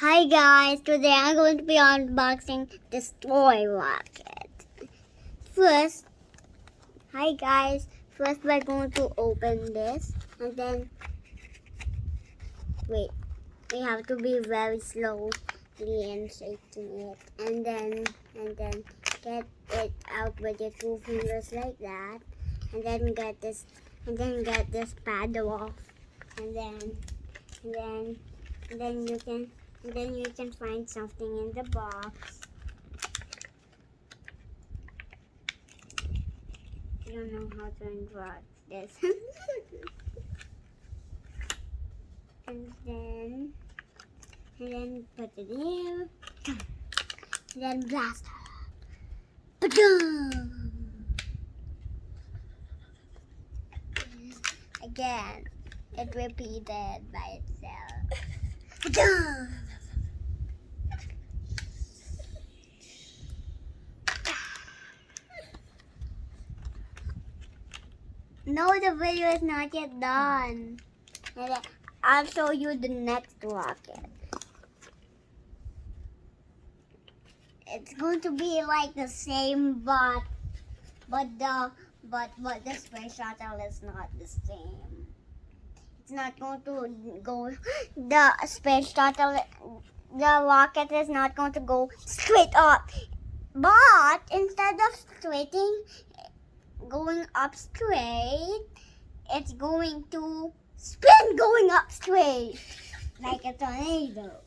Hi guys, today I'm going to be unboxing this toy rocket. First, hi guys, first we're going to open this and then, wait, we have to be very slowly and shaking it and then get it out with your two fingers like that and then get this paddle off and then you can find something in the box. I don't know how to unbox this. and then put it in. And then blast her. Ba-dum! Again, it repeated by itself. Ba-dum! No, the video is not yet done. And then I'll show you the next rocket. It's going to be like the same, but the space shuttle is not the same. It's not going to go. The space shuttle, the rocket is not going to go straight up, but instead of going up straight, it's going to spin going up straight like a tornado.